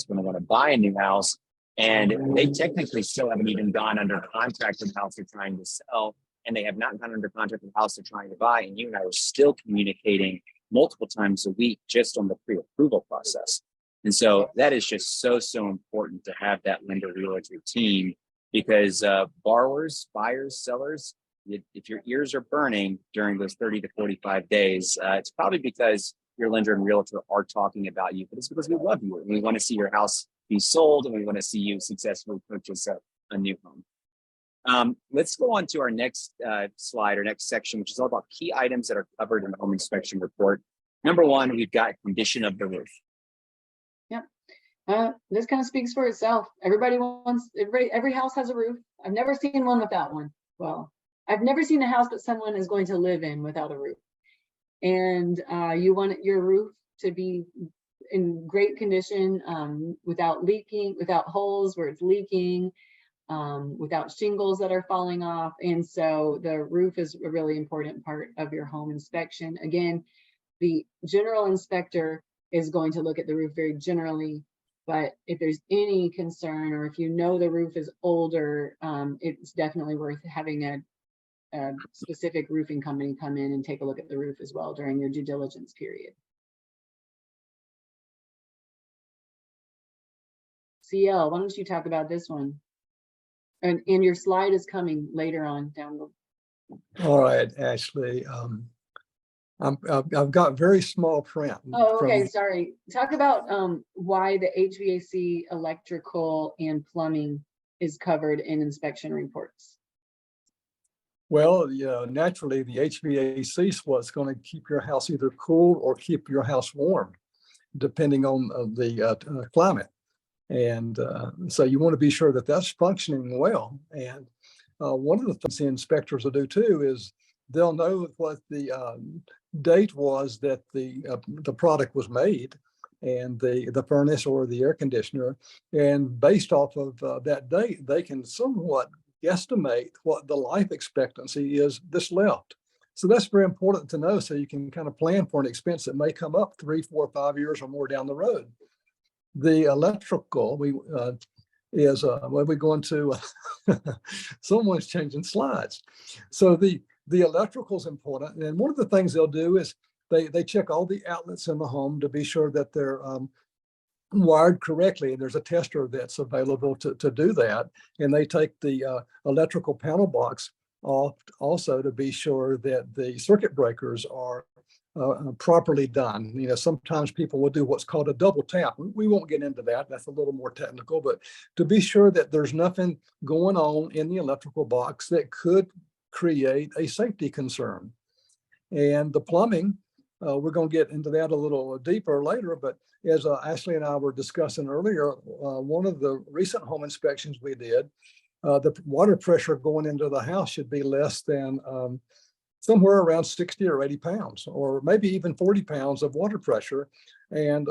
[SPEAKER 2] going to want to buy a new house. And they technically still haven't even gone under contract with the house they're trying to sell. And they have not gone under contract with the house they're trying to buy. And you and I are still communicating multiple times a week just on the pre-approval process. And so that is just so important to have that lender realtor team, because borrowers, buyers, sellers, if your ears are burning during those 30 to 45 days, it's probably because your lender and realtor are talking about you, but it's because we love you and we want to see your house be sold and we want to see you successfully purchase a new home. Let's go on to our next slide or next section, which is all about key items that are covered in the home inspection report. Number one, we've got condition of the roof.
[SPEAKER 1] Yep. This kind of speaks for itself. Every house has a roof. I've never seen one without one. well, I've never seen a house that someone is going to live in without a roof. And you want your roof to be in great condition, without leaking, without holes where it's leaking, without shingles that are falling off. And so the roof is a really important part of your home inspection. Again, the general inspector is going to look at the roof very generally, but if there's any concern, or if you know the roof is older, it's definitely worth having a specific roofing company come in and take a look at the roof as well during your due diligence period. CL, why don't you talk about this one? And your slide is coming later on down the.
[SPEAKER 3] All right, Ashley. I've got very small print.
[SPEAKER 1] Oh, okay, sorry. Talk about why the HVAC, electrical, and plumbing is covered in inspection reports.
[SPEAKER 3] Well, naturally, the HVAC is what's going to keep your house either cool or keep your house warm, depending on the climate. And so you want to be sure that that's functioning well. And one of the things the inspectors will do too is they'll know what the date was that the product was made, and the furnace or the air conditioner. And based off of that date, they can somewhat guesstimate what the life expectancy is that's left. So that's very important to know, so you can kind of plan for an expense that may come up 3, 4, 5 years or more down the road. The electrical, is well, we're going to someone's changing slides. So the electrical is important, and one of the things they'll do is they check all the outlets in the home to be sure that they're wired correctly, and there's a tester that's available to do that. And they take the electrical panel box off also to be sure that the circuit breakers are properly done. Sometimes people will do what's called a double tap. We won't get into that. That's a little more technical, but to be sure that there's nothing going on in the electrical box that could create a safety concern. And the plumbing, we're going to get into that a little deeper later, but as Ashley and I were discussing earlier, one of the recent home inspections we did, the water pressure going into the house should be less than somewhere around 60 or 80 pounds, or maybe even 40 pounds of water pressure. And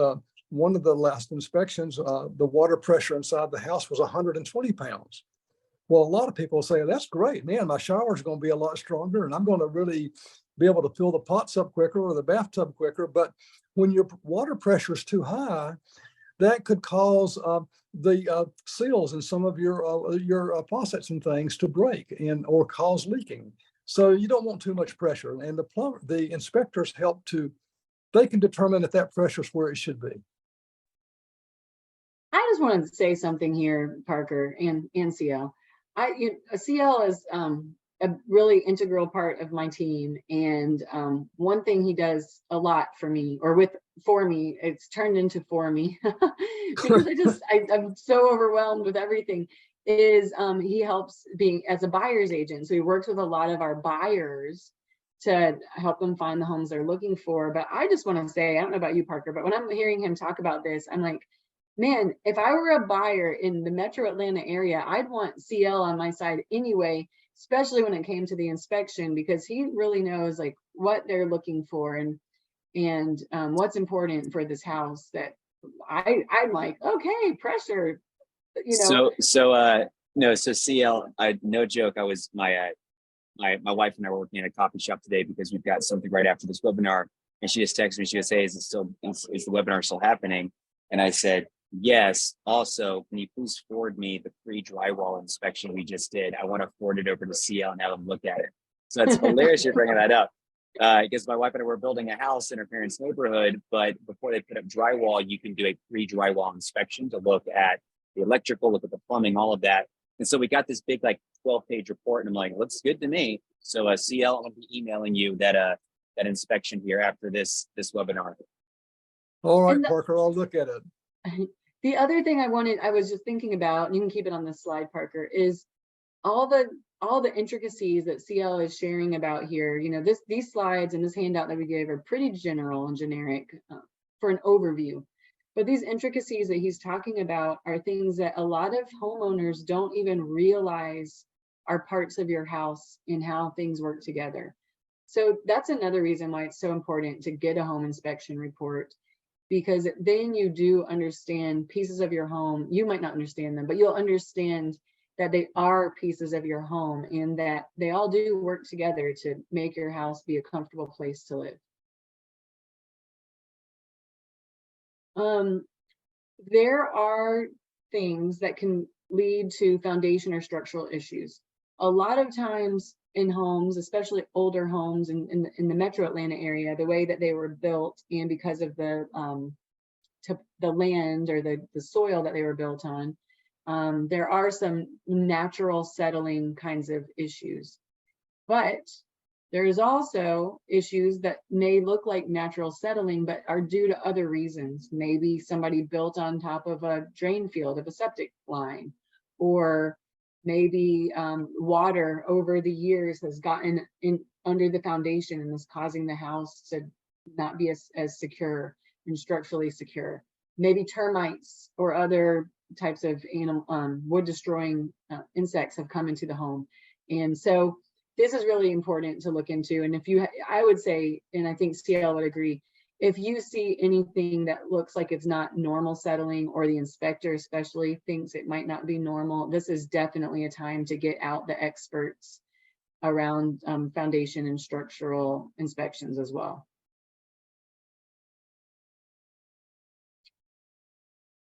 [SPEAKER 3] one of the last inspections, the water pressure inside the house was 120 pounds. Well, a lot of people say, that's great, man, my shower's going to be a lot stronger and I'm going to really be able to fill the pots up quicker or the bathtub quicker. But when your water pressure is too high, that could cause the seals in some of your faucets and things to break or cause leaking. So you don't want too much pressure, and the inspectors they can determine if that pressure is where it should be.
[SPEAKER 1] I just wanted to say something here, Parker and CL. CL is a really integral part of my team, and one thing he does a lot for me, or for me, it's turned into for me because I'm so overwhelmed with everything. Is he helps being as a buyer's agent. So he works with a lot of our buyers to help them find the homes they're looking for. But I just want to say, I don't know about you, Parker, but when I'm hearing him talk about this, I'm like, man, if I were a buyer in the metro Atlanta area, I'd want CL on my side anyway, especially when it came to the inspection, because he really knows like what they're looking for and what's important for this house. That I'm like, okay, pressure.
[SPEAKER 2] So CL, no joke. I was my wife and I were working at a coffee shop today because we've got something right after this webinar, and she just texted me. She goes, "Hey, is the webinar still happening?" And I said, "Yes. Also, can you please forward me the free drywall inspection we just did? I want to forward it over to CL and have them look at it." So it's hilarious you're bringing that up. Because my wife and I were building a house in her parents' neighborhood, but before they put up drywall, you can do a free drywall inspection to look at the electrical, look at the plumbing, all of that. And so we got this big 12-page report, and I'm like, looks good to me. So CL, I'll be emailing you that inspection here after this webinar.
[SPEAKER 3] All right, Parker, I'll look at it.
[SPEAKER 1] The other thing I was just thinking about, and you can keep it on this slide, Parker, is all the intricacies that CL is sharing about here. These slides and this handout that we gave are pretty general and generic for an overview. But these intricacies that he's talking about are things that a lot of homeowners don't even realize are parts of your house and how things work together. So that's another reason why it's so important to get a home inspection report, because then you do understand pieces of your home. You might not understand them, but you'll understand that they are pieces of your home and that they all do work together to make your house be a comfortable place to live. There are things that can lead to foundation or structural issues. A lot of times in homes, especially older homes in the metro Atlanta area, the way that they were built and because of the land or the soil that they were built on, there are some natural settling kinds of issues. But there is also issues that may look like natural settling, but are due to other reasons. Maybe somebody built on top of a drain field of a septic line, or maybe water over the years has gotten in under the foundation and is causing the house to not be as secure and structurally secure. Maybe termites or other types of animal wood destroying insects have come into the home. And so this is really important to look into. And if you, I would say, and I think CL would agree, if you see anything that looks like it's not normal settling, or the inspector especially thinks it might not be normal, this is definitely a time to get out the experts around foundation and structural inspections as well.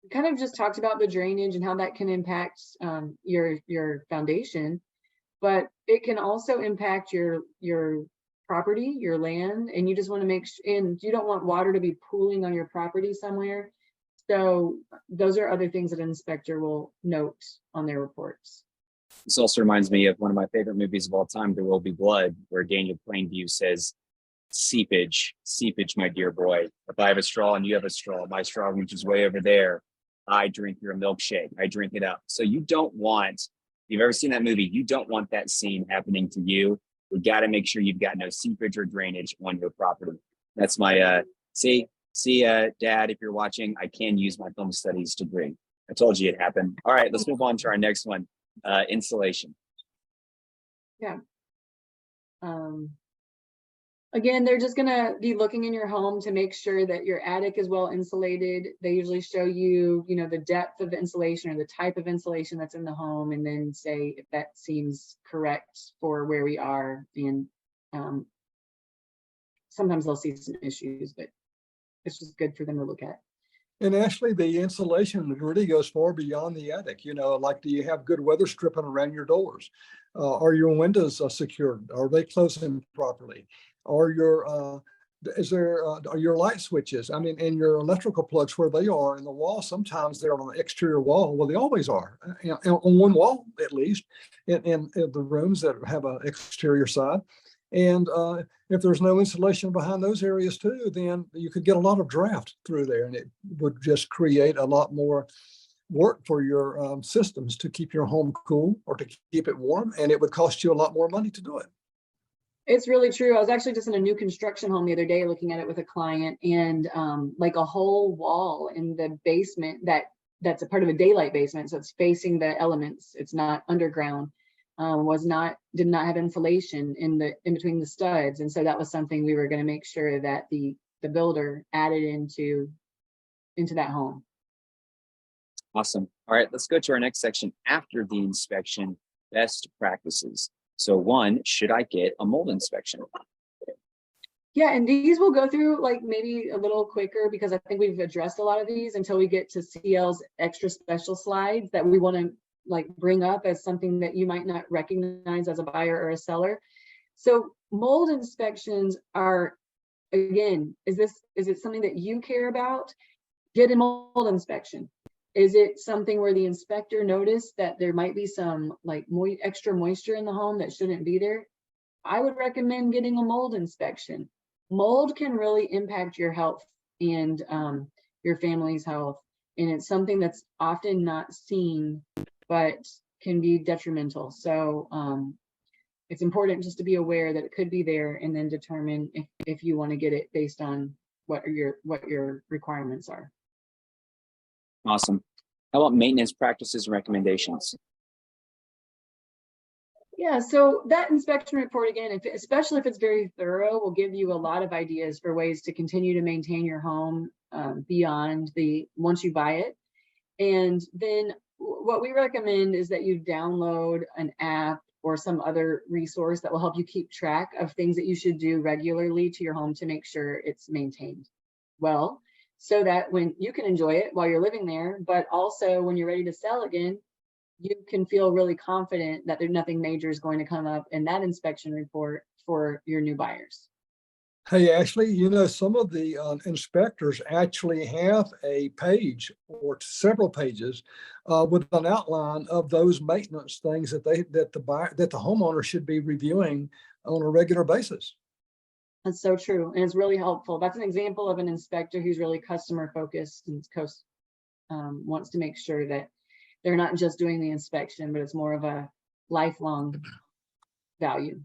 [SPEAKER 1] We kind of just talked about the drainage and how that can impact your foundation, but it can also impact your property, your land, and you just want to make sure, and you don't want water to be pooling on your property somewhere. So those are other things that an inspector will note on their reports.
[SPEAKER 2] This also reminds me of one of my favorite movies of all time, There Will Be Blood, where Daniel Plainview says, seepage, my dear boy. If I have a straw and you have a straw, my straw reaches way over there. I drink your milkshake. I drink it up. So you don't want, if you've ever seen that movie, you don't want that scene happening to you. We got to make sure you've got no seepage or drainage on your property. That's my, Dad, if you're watching, I can use my film studies degree. I told you it happened. All right, let's move on to our next one, insulation.
[SPEAKER 1] Yeah. Again, they're just gonna be looking in your home to make sure that your attic is well insulated. They usually show you, the depth of the insulation or the type of insulation that's in the home, and then say if that seems correct for where we are. And sometimes they'll see some issues, but it's just good for them to look at.
[SPEAKER 3] And actually, the insulation really goes far beyond the attic. Like, do you have good weather stripping around your doors? Are your windows secured? Are they closing properly? Are your are your light switches? I mean, and your electrical plugs, where they are in the wall. Sometimes they're on the exterior wall. Well, they always are on one wall at least, in the rooms that have an exterior side. And if there's no insulation behind those areas too, then you could get a lot of draft through there, and it would just create a lot more work for your systems to keep your home cool or to keep it warm, and it would cost you a lot more money to do it.
[SPEAKER 1] It's really true. I was actually just in a new construction home the other day looking at it with a client, and like a whole wall in the basement that's a part of a daylight basement, so it's facing the elements. It's not underground. Did not have insulation in between the studs, and so that was something we were going to make sure that the builder added into that home.
[SPEAKER 2] Awesome. All right, let's go to our next section. After the inspection, best practices. So one, should I get a mold inspection?
[SPEAKER 1] Yeah, and these will go through like maybe a little quicker, because I think we've addressed a lot of these until we get to CL's extra special slides that we want to like bring up as something that you might not recognize as a buyer or a seller. So mold inspections are, again, is it something that you care about? Get a mold inspection. Is it something where the inspector noticed that there might be some like extra moisture in the home that shouldn't be there? I would recommend getting a mold inspection. Mold can really impact your health and your family's health. And it's something that's often not seen, but can be detrimental. So it's important just to be aware that it could be there, and then determine if you want to get it based on what your requirements are.
[SPEAKER 2] Awesome. How about maintenance practices and recommendations?
[SPEAKER 1] Yeah, so that inspection report, again, especially if it's very thorough, will give you a lot of ideas for ways to continue to maintain your home beyond once you buy it. And then what we recommend is that you download an app or some other resource that will help you keep track of things that you should do regularly to your home to make sure it's maintained well, so that when you can enjoy it while you're living there, but also when you're ready to sell again, you can feel really confident that there's nothing major is going to come up in that inspection report for your new buyers.
[SPEAKER 3] Hey, Ashley, some of the inspectors actually have a page or several pages with an outline of those maintenance things that the homeowner should be reviewing on a regular basis.
[SPEAKER 1] That's so true, and it's really helpful. That's an example of an inspector who's really customer focused and wants to make sure that they're not just doing the inspection, but it's more of a lifelong value.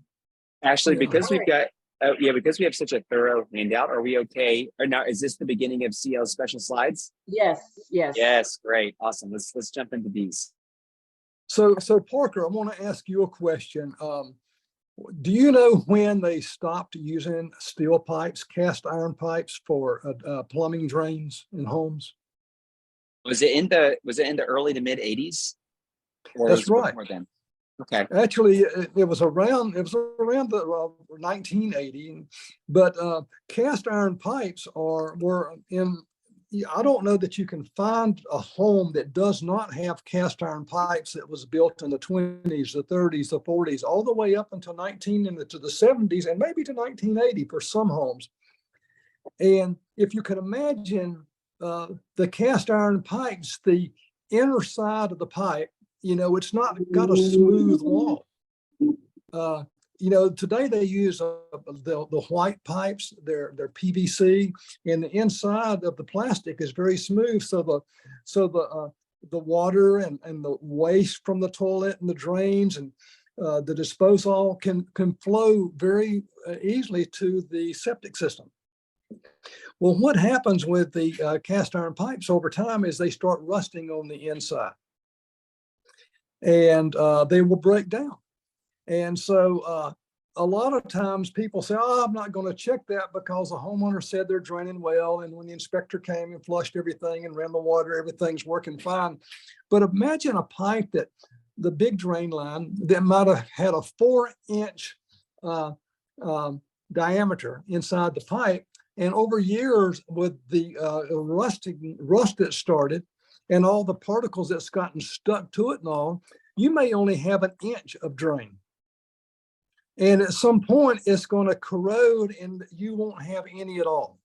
[SPEAKER 2] Ashley,
[SPEAKER 3] Yeah.
[SPEAKER 2] because we've got, because we have such a thorough handout, are we okay? Or now, is this the beginning of CL's special slides?
[SPEAKER 1] Yes, yes.
[SPEAKER 2] Yes, great, awesome. Let's jump into these.
[SPEAKER 3] So Parker, I want to ask you a question. Do you know when they stopped using steel pipes, cast iron pipes for plumbing drains in homes?
[SPEAKER 2] Was it in the early to mid 80s?
[SPEAKER 3] That's right.
[SPEAKER 2] Before then? Okay.
[SPEAKER 3] Actually, it was around the 1980, but cast iron pipes were in. I don't know that you can find a home that does not have cast iron pipes that was built in the 20s, the 30s, the 40s, all the way up until to the 70s and maybe to 1980 for some homes. And if you can imagine the cast iron pipes, the inner side of the pipe, it's not got a smooth wall. Today they use the white pipes, they're PVC, and the inside of the plastic is very smooth. So the water and the waste from the toilet and the drains and the disposal can flow very easily to the septic system. Well, what happens with the cast iron pipes over time is they start rusting on the inside, and they will break down. And so a lot of times people say, oh, I'm not going to check that because the homeowner said they're draining well. And when the inspector came and flushed everything and ran the water, everything's working fine. But imagine a pipe the big drain line that might have had a 4-inch diameter inside the pipe. And over years with the rust that started and all the particles that's gotten stuck to it and all, you may only have an inch of drain. And at some point it's going to corrode and you won't have any at all.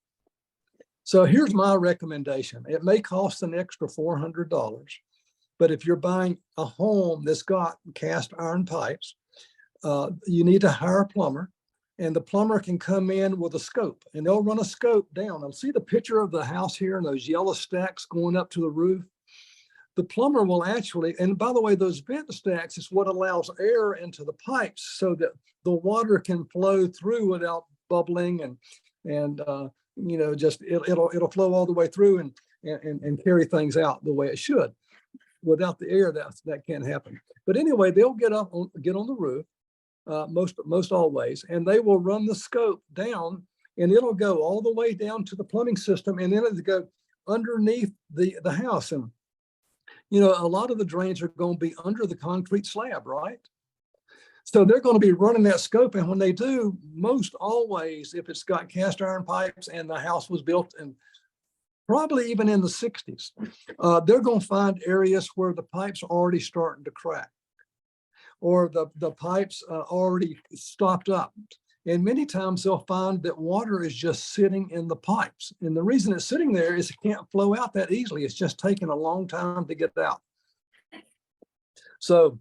[SPEAKER 3] So here's my recommendation. It may cost an extra $400, but if you're buying a home that's got cast iron pipes, you need to hire a plumber, and the plumber can come in with a scope and they'll run a scope down. I'll see the picture of the house here and those yellow stacks going up to the roof. The plumber will actually, and by the way, those vent stacks is what allows air into the pipes so that the water can flow through without bubbling and just it'll flow all the way through and carry things out the way it should. Without the air, that can't happen. But anyway, they'll get on the roof most always, and they will run the scope down, and it'll go all the way down to the plumbing system, and then it'll go underneath the house. And a lot of the drains are going to be under the concrete slab, right? So they're going to be running that scope. And when they do, most always, if it's got cast iron pipes and the house was built in probably even in the 60s, they're going to find areas where the pipes are already starting to crack or the pipes already stopped up. And many times they'll find that water is just sitting in the pipes. And the reason it's sitting there is it can't flow out that easily. It's just taking a long time to get out. So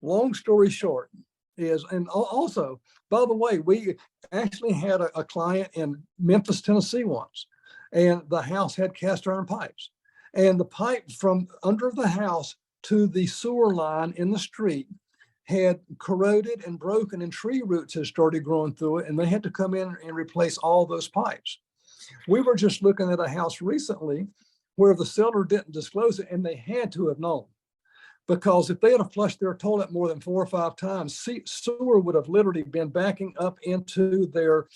[SPEAKER 3] long story short is, and also, by the way, we actually had a client in Memphis, Tennessee once, and the house had cast iron pipes. And the pipe from under the house to the sewer line in the street had corroded and broken, and tree roots had started growing through it, and they had to come in and replace all those pipes. We were just looking at a house recently where the seller didn't disclose it, and they had to have known. Because if they had flushed their toilet more than 4 or 5 times, sewer would have literally been backing up into their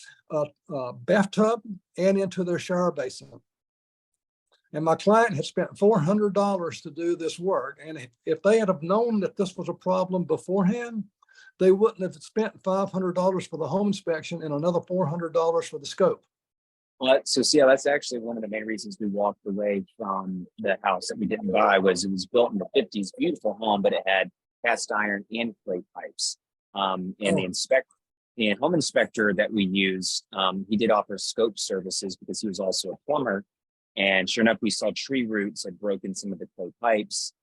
[SPEAKER 3] bathtub and into their shower basin. And my client had spent $400 to do this work. And if they had have known that this was a problem beforehand, they wouldn't have spent $500 for the home inspection and another $400 for the scope.
[SPEAKER 2] Well, so see, that's actually one of the main reasons we walked away from the house that we didn't buy. Was it was built in the 50s, beautiful home, but it had cast iron and clay pipes. And the home inspector that we used, he did offer scope services because he was also a plumber. And sure enough, we saw tree roots had broken some of the clay pipes.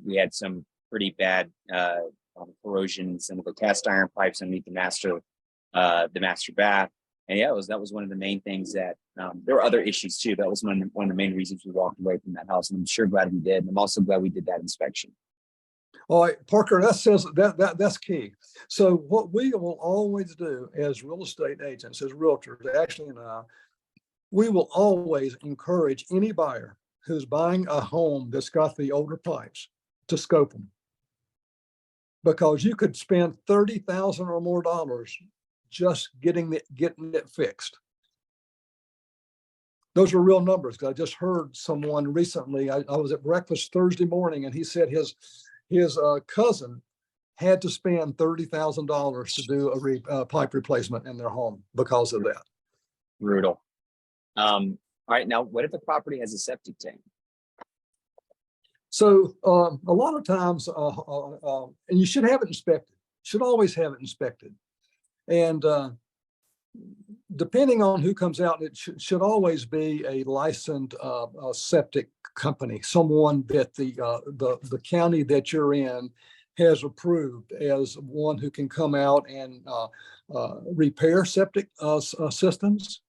[SPEAKER 2] We had some pretty bad corrosion in some of the cast iron pipes underneath the master bath. And yeah, that was one of the main things that there were other issues too. That was one of the main reasons we walked away from that house. And I'm sure glad we did. And I'm also glad we did that inspection.
[SPEAKER 3] All right, Parker, that's key. So what we will always do as real estate agents, as realtors, Ashley and I, we will always encourage any buyer who's buying a home that's got the older pipes to scope them. Because you could spend $30,000 or more just getting it fixed. Those are real numbers. I just heard someone recently, I was at breakfast Thursday morning, and he said his cousin had to spend $30,000 to do a pipe replacement in their home because of that.
[SPEAKER 2] Brutal. All right, now what if the property has a septic tank?
[SPEAKER 3] So a lot of times, and you should have it inspected. Should always have it inspected. And depending on who comes out, it should always be a licensed septic company, someone that the county that you're in has approved as one who can come out and repair septic systems,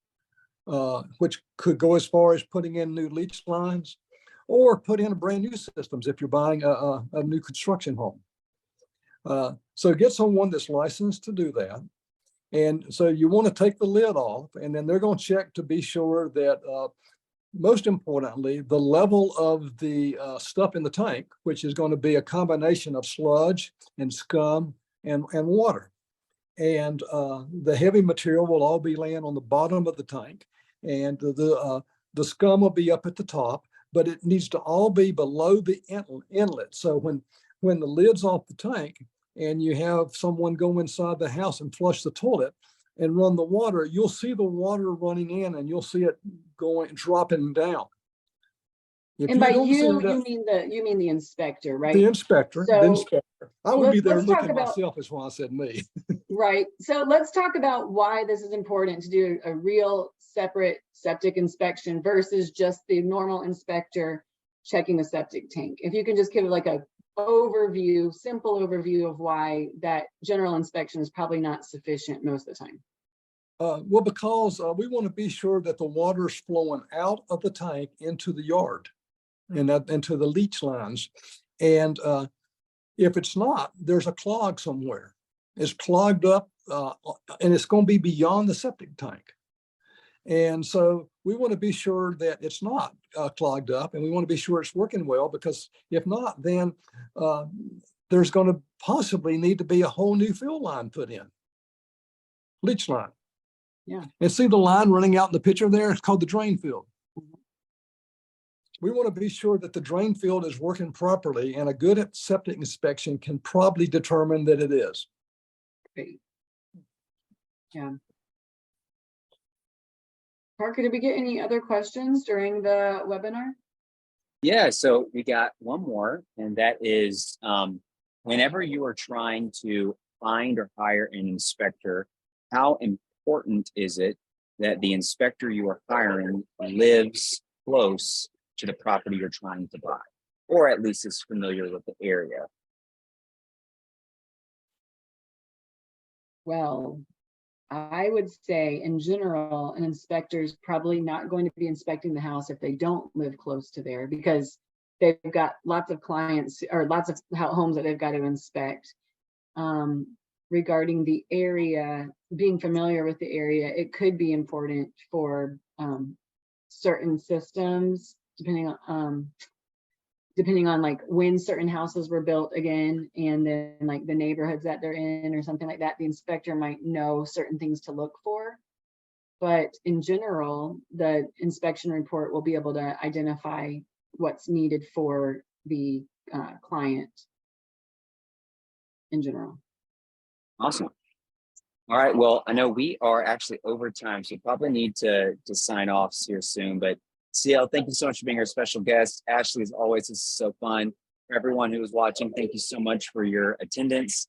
[SPEAKER 3] which could go as far as putting in new leach lines or put in brand new systems if you're buying a new construction home. So get someone that's licensed to do that. And so you want to take the lid off, and then they're going to check to be sure that, most importantly, the level of the stuff in the tank, which is going to be a combination of sludge and scum and water. And the heavy material will all be laying on the bottom of the tank, and the scum will be up at the top, but it needs to all be below the inlet. So when the lid's off the tank, and you have someone go inside the house and flush the toilet and run the water, you'll see the water running in and you'll see it dropping down.
[SPEAKER 1] And by you mean the inspector, right?
[SPEAKER 3] The inspector. I would be there looking myself, is why I said me.
[SPEAKER 1] Right. So let's talk about why this is important to do a real separate septic inspection versus just the normal inspector checking the septic tank. If you can just give like a simple overview of why that general inspection is probably not sufficient most of the time.
[SPEAKER 3] Well, because we want to be sure that the water is flowing out of the tank into the yard and into the leach lines. And if it's not, there's a clog somewhere. It's clogged up and it's going to be beyond the septic tank. And so we want to be sure that it's not clogged up, and we want to be sure it's working well, because if not, then there's going to possibly need to be a whole new fill line put in, leach line.
[SPEAKER 1] Yeah.
[SPEAKER 3] And see the line running out in the picture there? It's called the drain field. We want to be sure that the drain field is working properly, and a good septic inspection can probably determine that it is.
[SPEAKER 1] Great. Yeah. Parker, did we get any other questions during the webinar?
[SPEAKER 2] Yeah, so we got one more, and that is whenever you are trying to find or hire an inspector, how important is it that the inspector you are hiring lives close to the property you're trying to buy, or at least is familiar with the area?
[SPEAKER 1] Well, I would say in general, an inspector is probably not going to be inspecting the house if they don't live close to there, because they've got lots of clients or lots of homes that they've got to inspect. Regarding the area, being familiar with the area, it could be important for certain systems, depending on depending on like when certain houses were built again, and then like the neighborhoods that they're in or something like that, the inspector might know certain things to look for. But in general, the inspection report will be able to identify what's needed for the client in general.
[SPEAKER 2] Awesome. All right. Well, I know we are actually over time, so probably need to sign off here soon. But CL, thank you so much for being our special guest. Ashley, as always, this is so fun. For everyone who is watching, thank you so much for your attendance.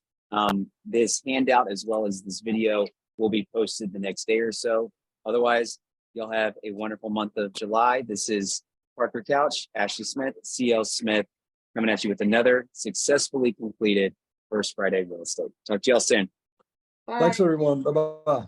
[SPEAKER 2] This handout, as well as this video, will be posted the next day or so. Otherwise, you'll have a wonderful month of July. This is Parker Couch, Ashley Smith, CL Smith, coming at you with another successfully completed First Friday Real Estate. Talk to y'all soon.
[SPEAKER 1] Bye.
[SPEAKER 3] Thanks, everyone. Bye-bye.